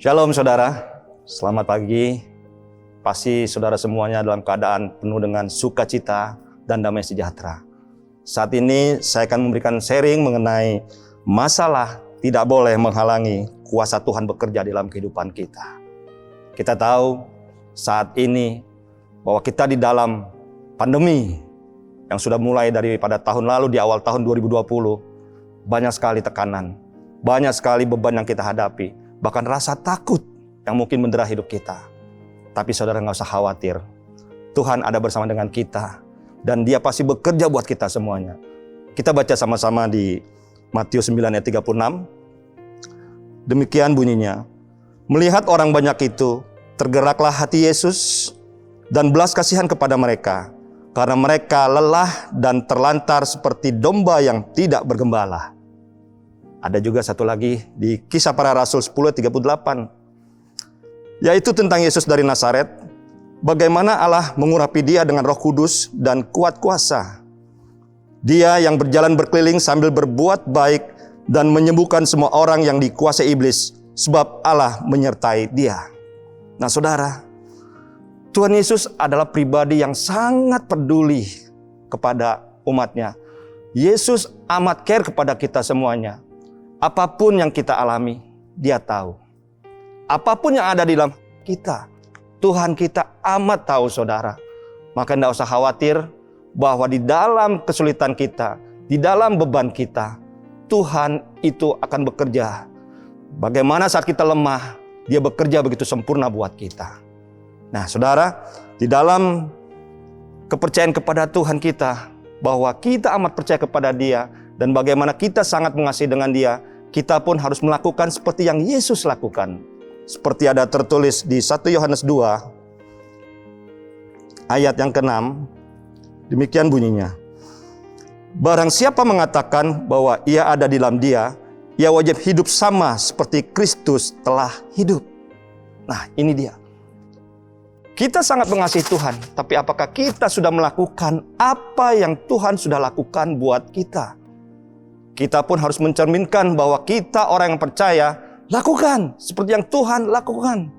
Shalom saudara, selamat pagi. Pasti saudara semuanya dalam keadaan penuh dengan sukacita dan damai sejahtera. Saat ini saya akan memberikan sharing mengenai masalah tidak boleh menghalangi kuasa Tuhan bekerja dalam kehidupan kita. Kita tahu saat ini bahwa kita di dalam pandemi yang sudah mulai daripada tahun lalu di awal tahun 2020. Banyak sekali tekanan, banyak sekali beban yang kita hadapi. Bahkan rasa takut yang mungkin mendera hidup kita. Tapi saudara nggak usah khawatir. Tuhan ada bersama dengan kita. Dan Dia pasti bekerja buat kita semuanya. Kita baca sama-sama di Matius 9 ayat 36. Demikian bunyinya. Melihat orang banyak itu, tergeraklah hati Yesus dan belas kasihan kepada mereka. Karena mereka lelah dan terlantar seperti domba yang tidak bergembala. Ada juga satu lagi di Kisah Para Rasul 10:38. Yaitu tentang Yesus dari Nazaret. Bagaimana Allah mengurapi dia dengan Roh Kudus dan kuat kuasa. Dia yang berjalan berkeliling sambil berbuat baik dan menyembuhkan semua orang yang dikuasai iblis. Sebab Allah menyertai dia. Nah saudara, Tuhan Yesus adalah pribadi yang sangat peduli kepada umatnya. Yesus amat care kepada kita semuanya. Apapun yang kita alami, Dia tahu. Apapun yang ada di dalam kita, Tuhan kita amat tahu saudara. Maka tidak usah khawatir bahwa di dalam kesulitan kita, di dalam beban kita, Tuhan itu akan bekerja. Bagaimana saat kita lemah, Dia bekerja begitu sempurna buat kita. Nah saudara, di dalam kepercayaan kepada Tuhan kita, bahwa kita amat percaya kepada Dia, dan bagaimana kita sangat mengasihi dengan Dia, kita pun harus melakukan seperti yang Yesus lakukan. Seperti ada tertulis di 1 Yohanes 2 ayat yang ke-6. Demikian bunyinya. Barang siapa mengatakan bahwa ia ada di dalam Dia, ia wajib hidup sama seperti Kristus telah hidup. Nah, ini dia. Kita sangat mengasihi Tuhan, tapi apakah kita sudah melakukan apa yang Tuhan sudah lakukan buat kita? Kita pun harus mencerminkan bahwa kita orang yang percaya, lakukan seperti yang Tuhan lakukan.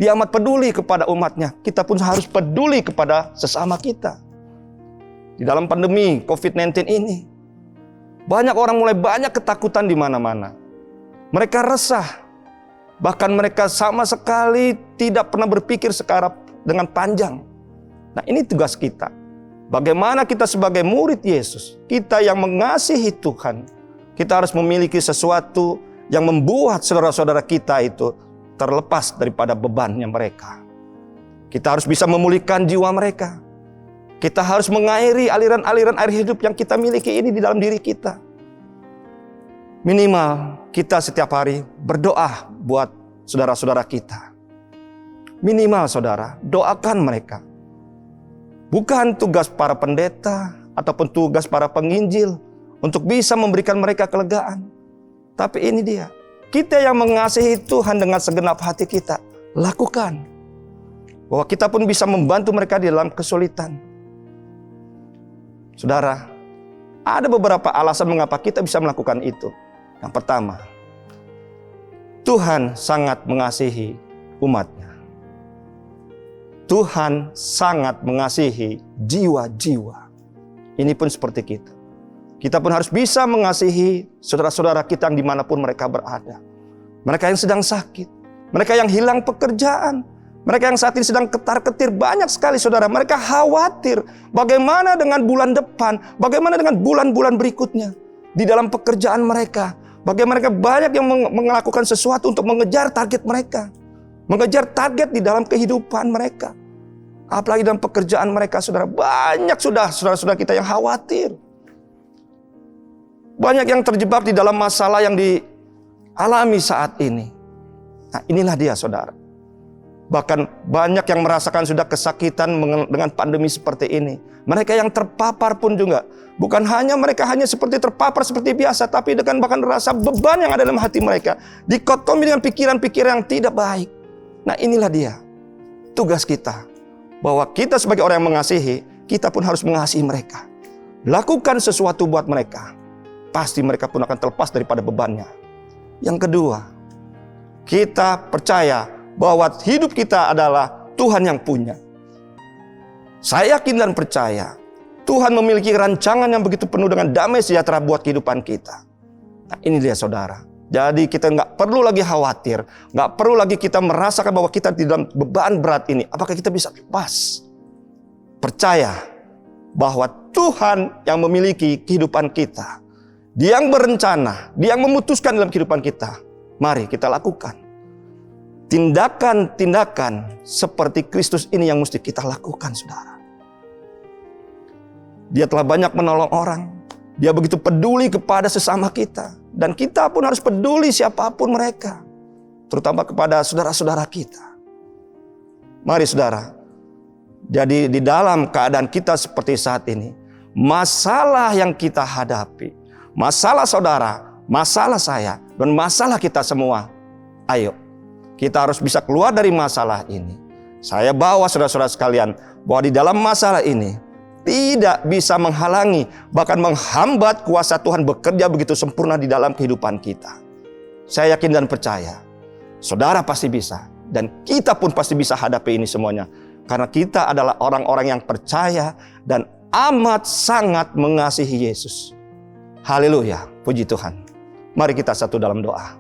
Dia amat peduli kepada umatnya. Kita pun harus peduli kepada sesama kita. Di dalam pandemi COVID-19 ini, banyak orang mulai banyak ketakutan di mana-mana. Mereka resah. Bahkan mereka sama sekali tidak pernah berpikir secara dengan panjang. Nah ini tugas kita. Bagaimana kita sebagai murid Yesus, kita yang mengasihi Tuhan, kita harus memiliki sesuatu yang membuat saudara-saudara kita itu terlepas daripada bebannya mereka. Kita harus bisa memulihkan jiwa mereka. Kita harus mengairi aliran-aliran air hidup yang kita miliki ini di dalam diri kita. Minimal kita setiap hari berdoa buat saudara-saudara kita. Minimal saudara, doakan mereka. Bukan tugas para pendeta ataupun tugas para penginjil untuk bisa memberikan mereka kelegaan. Tapi ini dia, kita yang mengasihi Tuhan dengan segenap hati kita, lakukan. Bahwa kita pun bisa membantu mereka di dalam kesulitan. Saudara, ada beberapa alasan mengapa kita bisa melakukan itu. Yang pertama, Tuhan sangat mengasihi umatnya. Tuhan sangat mengasihi jiwa-jiwa. Ini pun seperti kita. Kita pun harus bisa mengasihi saudara-saudara kita yang dimanapun mereka berada. Mereka yang sedang sakit. Mereka yang hilang pekerjaan. Mereka yang saat ini sedang ketar-ketir. Banyak sekali saudara. Mereka khawatir. Bagaimana dengan bulan depan? Bagaimana dengan bulan-bulan berikutnya? Di dalam pekerjaan mereka. Bagaimana mereka banyak yang melakukan sesuatu untuk mengejar target mereka. Mengejar target di dalam kehidupan mereka. Apalagi dalam pekerjaan mereka saudara. Banyak sudah saudara-saudara kita yang khawatir. Banyak yang terjebak di dalam masalah yang dialami saat ini. Nah inilah dia saudara. Bahkan banyak yang merasakan sudah kesakitan dengan pandemi seperti ini. Mereka yang terpapar pun juga. Bukan hanya mereka hanya seperti terpapar seperti biasa. Tapi dengan bahkan rasa beban yang ada dalam hati mereka. Dikotomi dengan pikiran-pikiran yang tidak baik. Nah inilah dia. Tugas kita. Bahwa kita sebagai orang yang mengasihi. Kita pun harus mengasihi mereka. Lakukan sesuatu buat mereka. Pasti mereka pun akan terlepas daripada bebannya. Yang kedua, kita percaya bahwa hidup kita adalah Tuhan yang punya. Saya yakin dan percaya Tuhan memiliki rancangan yang begitu penuh dengan damai sejahtera buat kehidupan kita. Nah, ini dia saudara. Jadi kita nggak perlu lagi khawatir, nggak perlu lagi kita merasakan bahwa kita di dalam beban berat ini. Apakah kita bisa lepas? Percaya bahwa Tuhan yang memiliki kehidupan kita, Dia yang berencana, Dia yang memutuskan dalam kehidupan kita. Mari kita lakukan tindakan-tindakan seperti Kristus ini yang mesti kita lakukan, saudara. Dia telah banyak menolong orang. Dia begitu peduli kepada sesama kita. Dan kita pun harus peduli siapapun mereka. Terutama kepada saudara-saudara kita. Mari saudara. Jadi di dalam keadaan kita seperti saat ini, masalah yang kita hadapi, masalah saudara, masalah saya, dan masalah kita semua. Ayo, kita harus bisa keluar dari masalah ini. Saya bawa saudara-saudara sekalian, bahwa di dalam masalah ini, tidak bisa menghalangi, bahkan menghambat kuasa Tuhan bekerja begitu sempurna di dalam kehidupan kita. Saya yakin dan percaya, saudara pasti bisa, dan kita pun pasti bisa hadapi ini semuanya. Karena kita adalah orang-orang yang percaya dan amat sangat mengasihi Yesus. Haleluya, puji Tuhan. Mari kita satu dalam doa.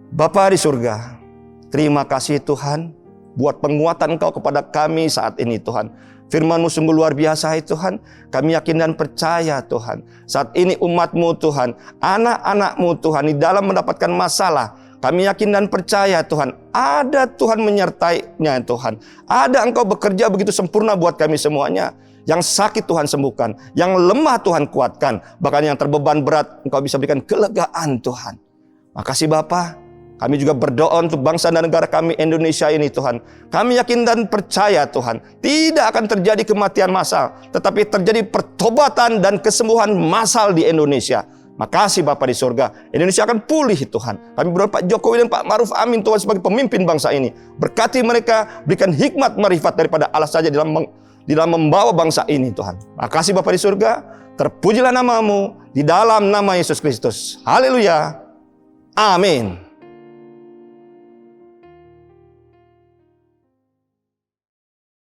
Bapa di surga, terima kasih Tuhan buat penguatan Engkau kepada kami saat ini Tuhan. Firman-Mu sungguh luar biasa Tuhan. Kami yakin dan percaya Tuhan. Saat ini umat-Mu Tuhan, anak-anak-Mu Tuhan di dalam mendapatkan masalah. Kami yakin dan percaya Tuhan, ada Tuhan menyertainya Tuhan. Ada Engkau bekerja begitu sempurna buat kami semuanya. Yang sakit Tuhan sembuhkan, yang lemah Tuhan kuatkan. Bahkan yang terbeban berat Engkau bisa berikan kelegaan Tuhan. Makasih Bapa. Kami juga berdoa untuk bangsa dan negara kami Indonesia ini Tuhan. Kami yakin dan percaya Tuhan, tidak akan terjadi kematian massal, tetapi terjadi pertobatan dan kesembuhan massal di Indonesia. Makasih Bapa di surga, Indonesia akan pulih Tuhan. Kami berdoa Pak Jokowi dan Pak Ma'ruf Amin Tuhan sebagai pemimpin bangsa ini. Berkati mereka, berikan hikmat marifat daripada Allah saja di dalam membawa bangsa ini Tuhan. Makasih Bapa di surga, terpujilah nama-Mu di dalam nama Yesus Kristus. Haleluya. Amin.